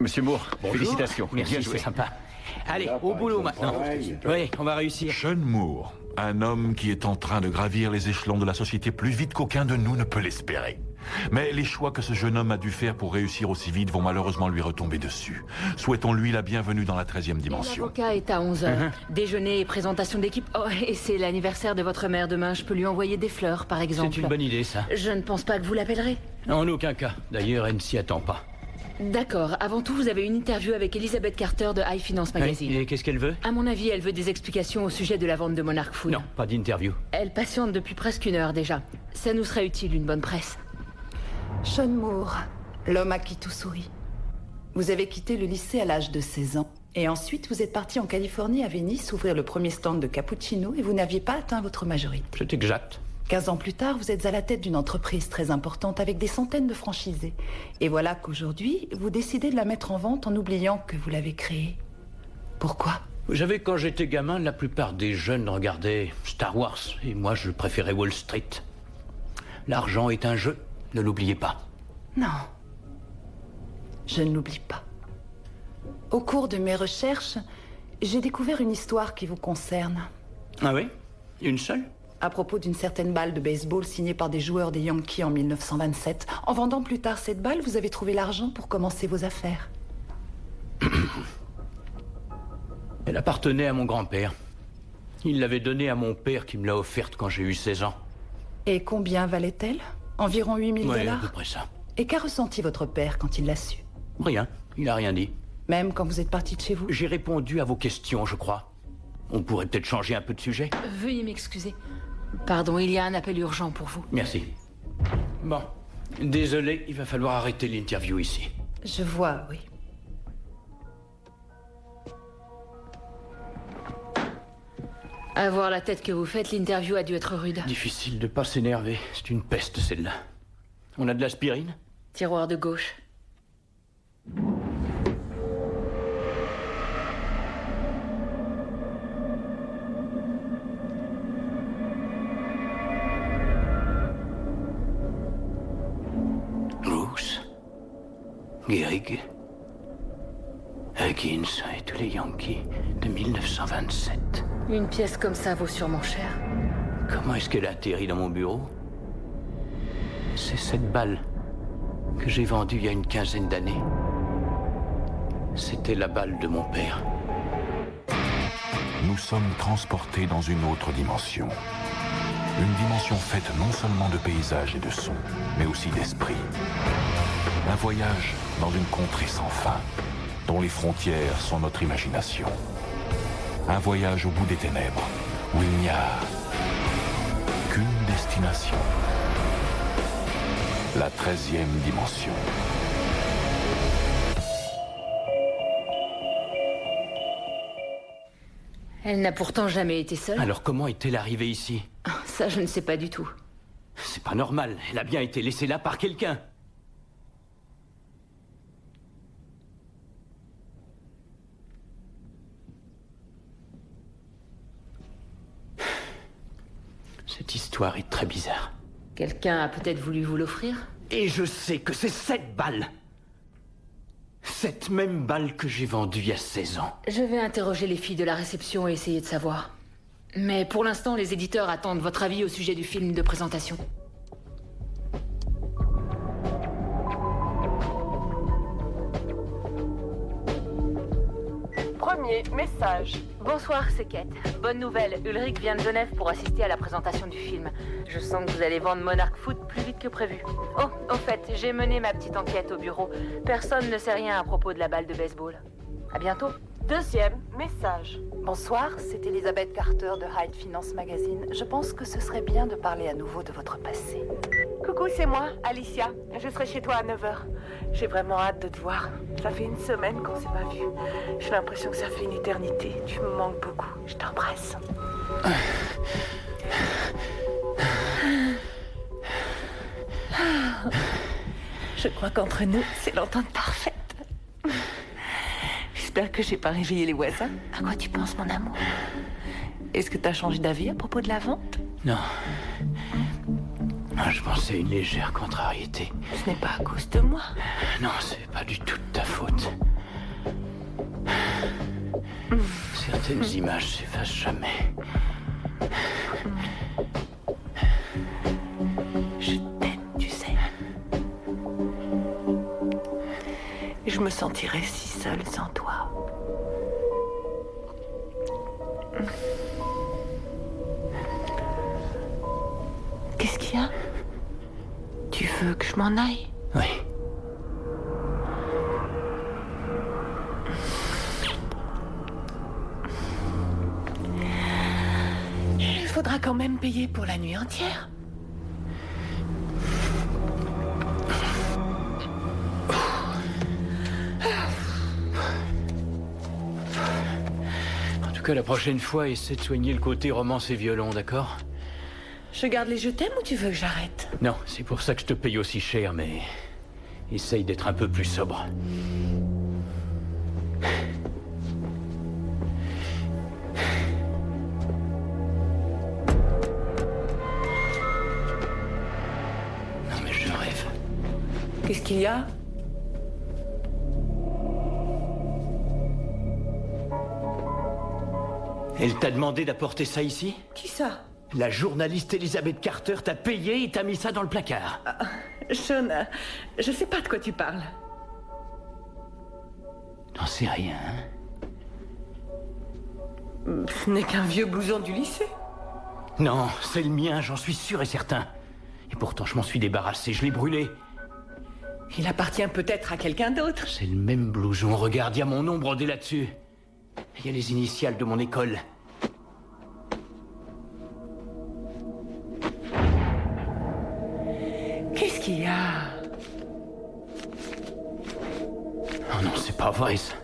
Monsieur Moore, Bonjour. félicitations. Merci, Bien joué. c'est sympa. Allez, au boulot maintenant. Oui, on va réussir. Sean Moore, un homme qui est en train de gravir les échelons de la société plus vite qu'aucun de nous ne peut l'espérer. Mais les choix que ce jeune homme a dû faire pour réussir aussi vite vont malheureusement lui retomber dessus. Souhaitons-lui la bienvenue dans la 13e dimension. L'avocat est à 11h. Déjeuner et présentation d'équipe. Oh, et c'est l'anniversaire de votre mère demain. Je peux lui envoyer des fleurs, par exemple. C'est une bonne idée, ça. Je ne pense pas que vous l'appellerez. En aucun cas. D'ailleurs, elle ne s'y attend pas. D'accord. Avant tout, vous avez une interview avec Elizabeth Carter de High Finance Magazine. Oui, et qu'est-ce qu'elle veut? À mon avis, elle veut des explications au sujet de la vente de Monarch Food. Non, pas d'interview. Elle patiente depuis presque 1 heure déjà. Ça nous serait utile, une bonne presse. Sean Moore, l'homme à qui tout sourit. Vous avez quitté le lycée à l'âge de 16 ans. Et ensuite, vous êtes parti en Californie, à Venice, ouvrir le premier stand de cappuccino et vous n'aviez pas atteint votre majorité. C'est exact. 15 ans plus tard, vous êtes à la tête d'une entreprise très importante avec des centaines de franchisés. Et voilà qu'aujourd'hui, vous décidez de la mettre en vente en oubliant que vous l'avez créée. Pourquoi? Vous savez, quand j'étais gamin, la plupart des jeunes regardaient Star Wars. Et moi, je préférais Wall Street. L'argent est un jeu, ne l'oubliez pas. Non. Je ne l'oublie pas. Au cours de mes recherches, j'ai découvert une histoire qui vous concerne. Ah oui? Une seule? À propos d'une certaine balle de baseball signée par des joueurs des Yankees en 1927. En vendant plus tard cette balle, vous avez trouvé l'argent pour commencer vos affaires. Elle appartenait à mon grand-père. Il l'avait donnée à mon père qui me l'a offerte quand j'ai eu 16 ans. Et combien valait-elle? Environ 8 000 Oui, à dollars. peu près ça. Et qu'a ressenti votre père quand il l'a su? Rien, il a rien dit. Même quand vous êtes parti de chez vous? J'ai répondu à vos questions, je crois. On pourrait peut-être changer un peu de sujet. Veuillez m'excuser. Pardon, il y a un appel urgent pour vous. Merci. Bon, désolé, il va falloir arrêter l'interview ici. Je vois, oui. À voir la tête que vous faites, l'interview a dû être rude. Difficile de pas s'énerver, c'est une peste celle-là. On a de l'aspirine? Tiroir de gauche. Bruce, Gehrig, Huggins et tous les Yankees de 1927. Une pièce comme ça vaut sûrement cher. Comment est-ce qu'elle a atterri dans mon bureau? C'est cette balle que j'ai vendue il y a une quinzaine d'années. C'était la balle de mon père. Nous sommes transportés dans une autre dimension. Une dimension faite non seulement de paysages et de sons, mais aussi d'esprit. Un voyage dans une contrée sans fin, dont les frontières sont notre imagination. Un voyage au bout des ténèbres, où il n'y a qu'une destination. La 13e dimension. Elle n'a pourtant jamais été seule. Alors comment est-elle arrivée ici? Ça, je ne sais pas du tout. C'est pas normal, elle a bien été laissée là par quelqu'un. Cette histoire est très bizarre. Quelqu'un a peut-être voulu vous l'offrir? Et je sais que c'est cette balle. Cette même balle que j'ai vendue il y a 16 ans. Je vais interroger les filles de la réception et essayer de savoir. Mais pour l'instant, les éditeurs attendent votre avis au sujet du film de présentation. Premier message. Bonsoir, c'est Kate. Bonne nouvelle, Ulrich vient de Genève pour assister à la présentation du film. Je sens que vous allez vendre Monarch Food plus vite que prévu. Oh, au fait, j'ai mené ma petite enquête au bureau. Personne ne sait rien à propos de la balle de baseball. À bientôt. Deuxième message. Bonsoir, c'est Elizabeth Carter de High Finance Magazine. Je pense que ce serait bien de parler à nouveau de votre passé. Coucou, c'est moi, Alicia. Je serai chez toi à 9h. J'ai vraiment hâte de te voir. Ça fait une semaine qu'on s'est pas vus. J'ai l'impression que ça fait une éternité. Tu me manques beaucoup. Je t'embrasse. Je crois qu'entre nous, c'est l'entente parfaite. J'espère que j'ai pas réveillé les voisins. À quoi tu penses, mon amour? Est-ce que t'as changé d'avis à propos de la vente? Non. Je pensais à une légère contrariété. Ce n'est pas à cause de moi. Non, c'est pas du tout de ta faute. Certaines images s'effacent jamais. Je t'aime, tu sais. Je me sentirais si seule sans toi. Qu'est-ce qu'il y a? Tu veux que je m'en aille? Oui. Il faudra quand même payer pour la nuit entière. En tout cas, la prochaine fois, essaie de soigner le côté romance et violon, d'accord? Je garde les je t'aime ou tu veux que j'arrête? Non, c'est pour ça que je te paye aussi cher, mais... essaye d'être un peu plus sobre. Non, mais je rêve. Qu'est-ce qu'il y a? Elle t'a demandé d'apporter ça ici? Qui ça? La journaliste Elizabeth Carter t'a payé et t'a mis ça dans le placard. Sean, je sais pas de quoi tu parles. T'en sais rien, hein? Ce n'est qu'un vieux blouson du lycée. Non, c'est le mien, j'en suis sûr et certain. Et pourtant, je m'en suis débarrassé, je l'ai brûlé. Il appartient peut-être à quelqu'un d'autre. C'est le même blouson, regarde, il y a mon nom brodé là-dessus. Il y a les initiales de mon école. Qu'est-ce qu'il y a? Oh non, c'est pas vrai, ça.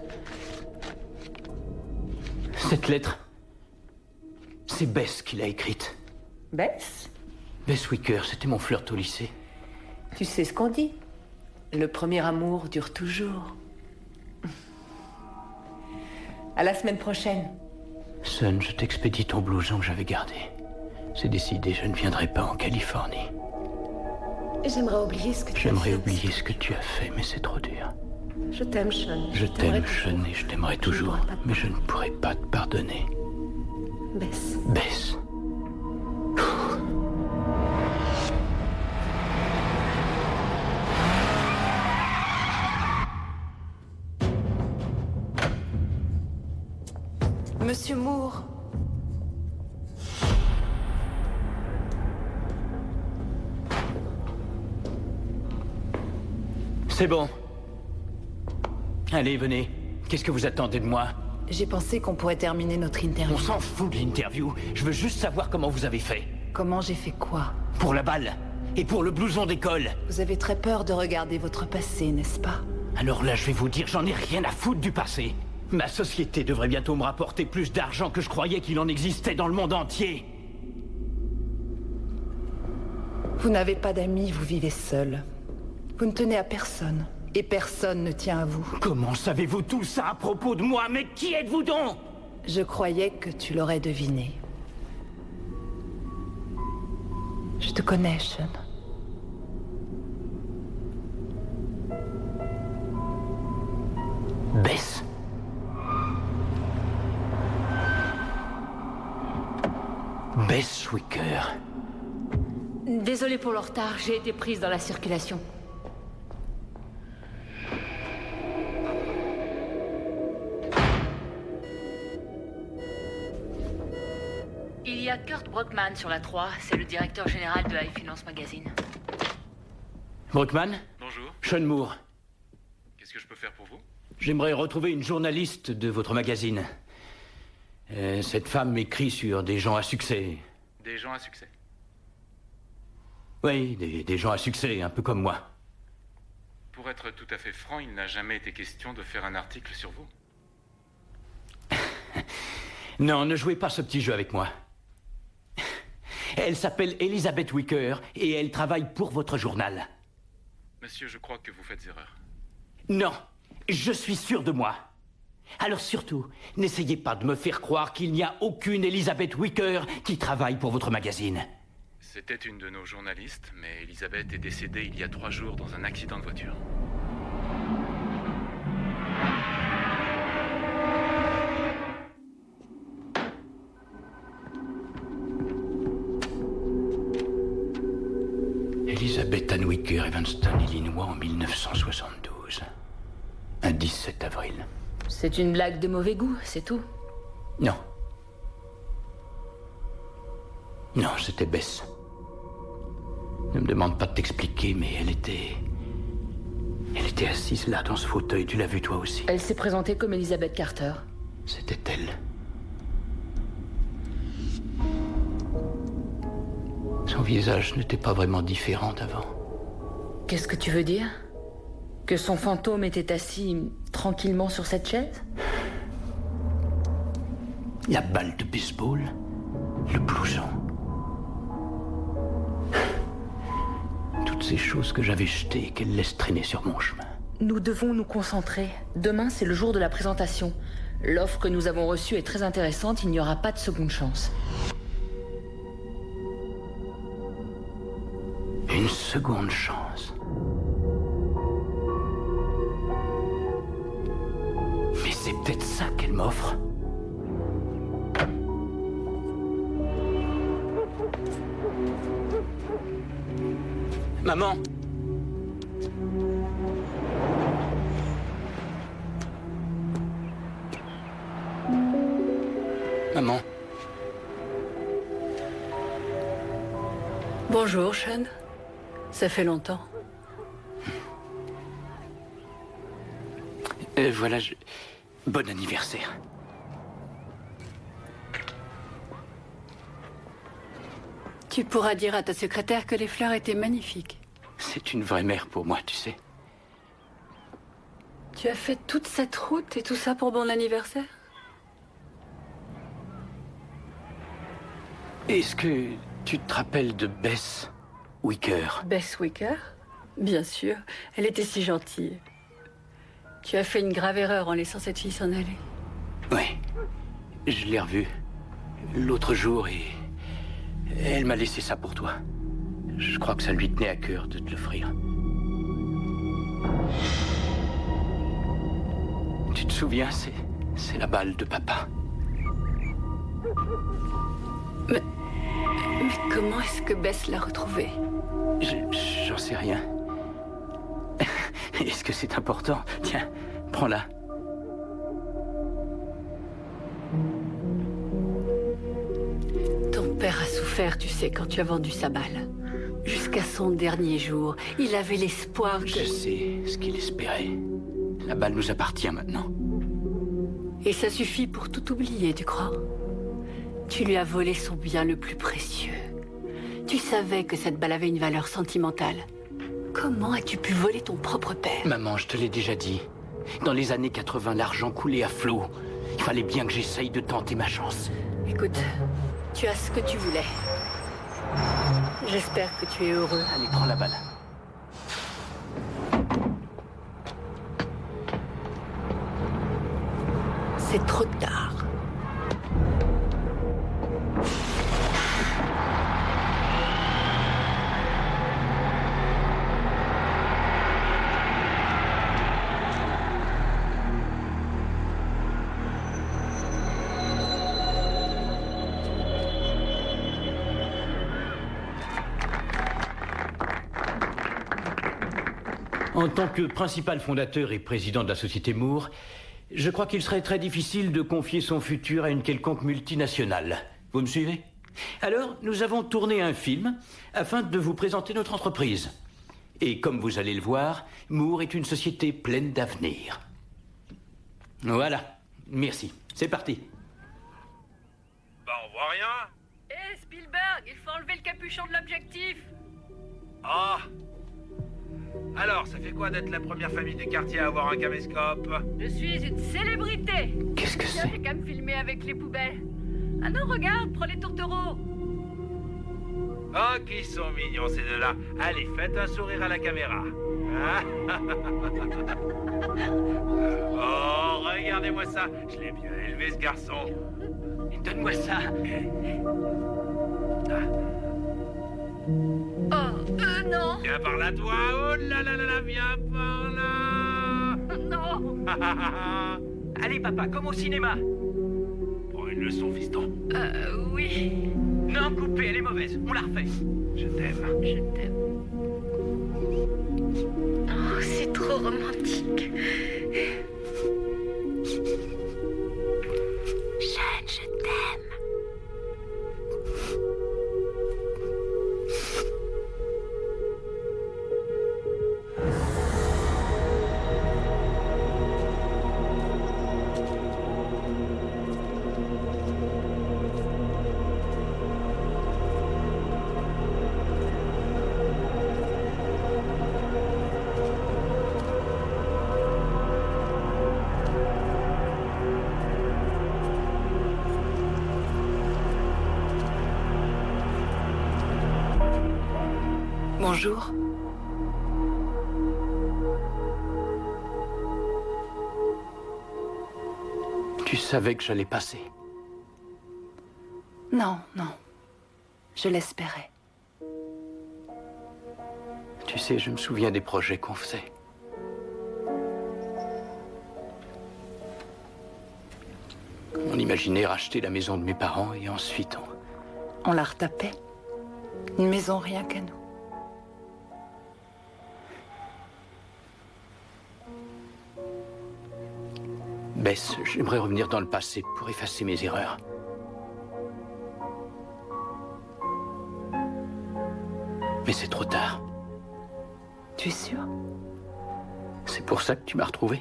Cette lettre, c'est Bess qui l'a écrite. Bess? Bess Wicker, c'était mon flirt au lycée. Tu sais ce qu'on dit? Le premier amour dure toujours. À la semaine prochaine. Sun, je t'expédie ton blouson que j'avais gardé. C'est décidé, je ne viendrai pas en Californie. J'aimerais oublier ce que tu as fait. J'aimerais oublier ce que tu as fait, mais c'est trop dur. Je t'aime, Sean. Je t'aime, Sean, et je t'aimerai toujours, pourrai pas te mais je ne pourrai pas te pardonner. Bess. Bess. Monsieur Moore. C'est bon. Allez, venez. Qu'est-ce que vous attendez de moi? J'ai pensé qu'on pourrait terminer notre interview. On s'en fout de l'interview. Je veux juste savoir comment vous avez fait. Comment j'ai fait quoi? Pour la balle. Et pour le blouson d'école. Vous avez très peur de regarder votre passé, n'est-ce pas? Alors là, je vais vous dire, j'en ai rien à foutre du passé. Ma société devrait bientôt me rapporter plus d'argent que je croyais qu'il en existait dans le monde entier. Vous n'avez pas d'amis, vous vivez seul. Vous ne tenez à personne. Et personne ne tient à vous. Comment savez-vous tout ça à propos de moi? Mais qui êtes-vous donc? Je croyais que tu l'aurais deviné. Je te connais, Sean. Bess. Bess Wicker. Désolée pour le retard, j'ai été prise dans la circulation. Il y a Kurt Brockman sur la 3, c'est le directeur général de High Finance Magazine. Brockman? Bonjour, Sean Moore. qu'est-ce que je peux faire pour vous? J'aimerais retrouver une journaliste de votre magazine. Cette femme écrit sur des gens à succès. Des gens à succès. Oui, des gens à succès, un peu comme moi. Pour être tout à fait franc, il n'a jamais été question de faire un article sur vous. Non, ne jouez pas ce petit jeu avec moi. Elle s'appelle Elizabeth Wicker et elle travaille pour votre journal. Monsieur, je crois que vous faites erreur. Non, je suis sûr de moi. Alors surtout, n'essayez pas de me faire croire qu'il n'y a aucune Elizabeth Wicker qui travaille pour votre magazine. C'était une de nos journalistes, mais Elisabeth est décédée il y a 3 jours dans un accident de voiture. Ethan Wicker, Evanston, Illinois, en 1972. Un 17 avril. C'est une blague de mauvais goût, c'est tout. Non. Non, c'était Bess. Ne me demande pas de t'expliquer, mais elle était assise là, dans ce fauteuil. Tu l'as vue, toi aussi. Elle s'est présentée comme Elizabeth Carter. C'était elle. Son visage n'était pas vraiment différent d'avant. Qu'est-ce que tu veux dire? Que son fantôme était assis tranquillement sur cette chaise? La balle de baseball, le blouson. Toutes ces choses que j'avais jetées et qu'elle laisse traîner sur mon chemin. Nous devons nous concentrer. Demain, c'est le jour de la présentation. L'offre que nous avons reçue est très intéressante, il n'y aura pas de seconde chance. Une seconde chance. Mais c'est peut-être ça qu'elle m'offre. Maman! Maman? Bonjour, Sean. Ça fait longtemps. Voilà, bon anniversaire. Tu pourras dire à ta secrétaire que les fleurs étaient magnifiques. C'est une vraie mère pour moi, tu sais. Tu as fait toute cette route et tout ça pour mon anniversaire? Est-ce que tu te rappelles de Bess Wicker? Bess Wicker? Bien sûr. Elle était si gentille. Tu as fait une grave erreur en laissant cette fille s'en aller. Oui. Je l'ai revue l'autre jour et elle m'a laissé ça pour toi. Je crois que ça lui tenait à cœur de te l'offrir. Tu te souviens, c'est la balle de papa. Mais comment est-ce que Bess l'a retrouvée? J'en sais rien. Est-ce que c'est important? Tiens, prends-la. Ton père a souffert, tu sais, quand tu as vendu sa balle. Jusqu'à son dernier jour, il avait l'espoir que... Je sais ce qu'il espérait. La balle nous appartient maintenant. Et ça suffit pour tout oublier, tu crois? Tu lui as volé son bien le plus précieux. Tu savais que cette balle avait une valeur sentimentale. Comment as-tu pu voler ton propre père? Maman, je te l'ai déjà dit. Dans les années 80, l'argent coulait à flot. Il fallait bien que j'essaye de tenter ma chance. Écoute, tu as ce que tu voulais. J'espère que tu es heureux. Allez, prends la balle. C'est trop tard. En tant que principal fondateur et président de la société Moore, je crois qu'il serait très difficile de confier son futur à une quelconque multinationale. Vous me suivez? Alors, nous avons tourné un film afin de vous présenter notre entreprise. Et comme vous allez le voir, Moore est une société pleine d'avenir. Voilà. Merci. C'est parti. Bah, on voit rien. Hé, Spielberg, il faut enlever le capuchon de l'objectif. Ah. Alors, ça fait quoi d'être la première famille du quartier à avoir un caméscope? Je suis une célébrité. Qu'est-ce que Tiens, c'est? j'ai qu'à me filmer avec les poubelles. Ah non, regarde, prends les tourtereaux. Oh, qui sont mignons ces deux-là. Allez, faites un sourire à la caméra. Ah. Oh, regardez-moi ça. Je l'ai bien élevé, ce garçon. Donne-moi ça. Oh, non. Viens par là, toi. Oh là là là là, viens par là. Non. Allez, papa, comme au cinéma. Prends une leçon, fiston. Oui. Non, coupée, elle est mauvaise. On la refait. Je t'aime. Je t'aime. Oh, c'est trop romantique. Jeanne, je t'aime. Bonjour. Tu savais que j'allais passer. Non, non. Je l'espérais. Tu sais, je me souviens des projets qu'on faisait. On imaginait racheter la maison de mes parents et ensuite On la retapait. Une maison rien qu'à nous. Bess, j'aimerais revenir dans le passé pour effacer mes erreurs. Mais c'est trop tard. Tu es sûr? C'est pour ça que tu m'as retrouvé.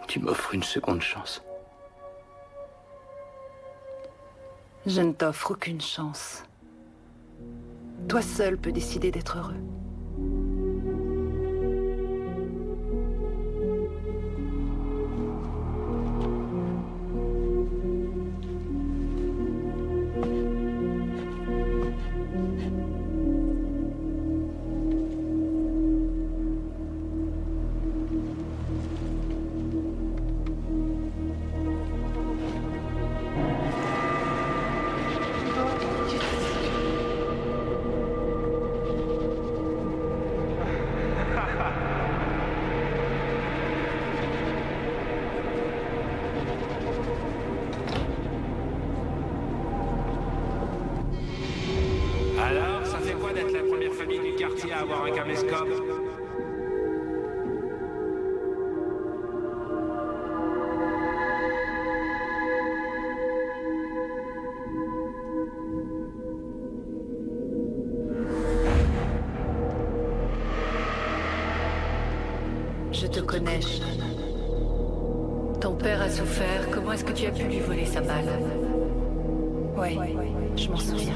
Tu m'offres une seconde chance. Je ne t'offre aucune chance. Toi seul peux décider d'être heureux. Alors, ça fait quoi d'être la première famille du quartier à avoir un caméscope? Je te connais, Sean. Ton père a souffert. Comment est-ce que tu as pu lui voler sa balle? Oui, je m'en souviens.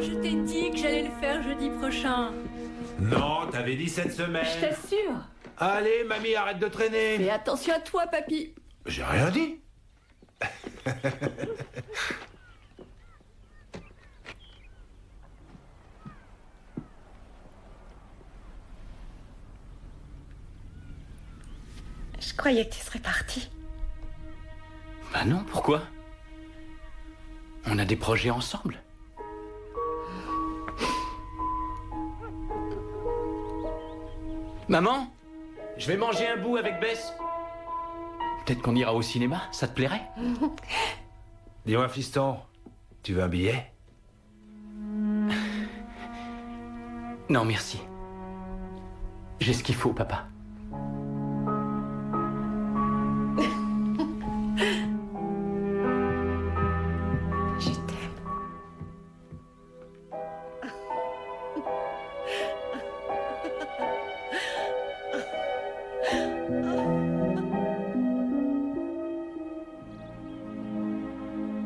Je t'ai dit que j'allais le faire jeudi prochain. Non, t'avais dit cette semaine. Je t'assure. Allez, mamie, arrête de traîner. Fais attention à toi, papy. J'ai rien dit. Je croyais que tu serais parti. Bah non, pourquoi? On a des projets ensemble. Maman, je vais manger un bout avec Bess. Peut-être qu'on ira au cinéma, ça te plairait? Dis-moi, fiston, tu veux un billet? Non, merci. J'ai ce qu'il faut, papa. Je t'aime.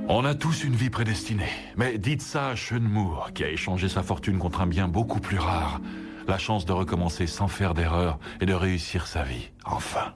On a tous une vie prédestinée. Mais dites ça à Sean Moore, qui a échangé sa fortune contre un bien beaucoup plus rare. La chance de recommencer sans faire d'erreur et de réussir sa vie, enfin.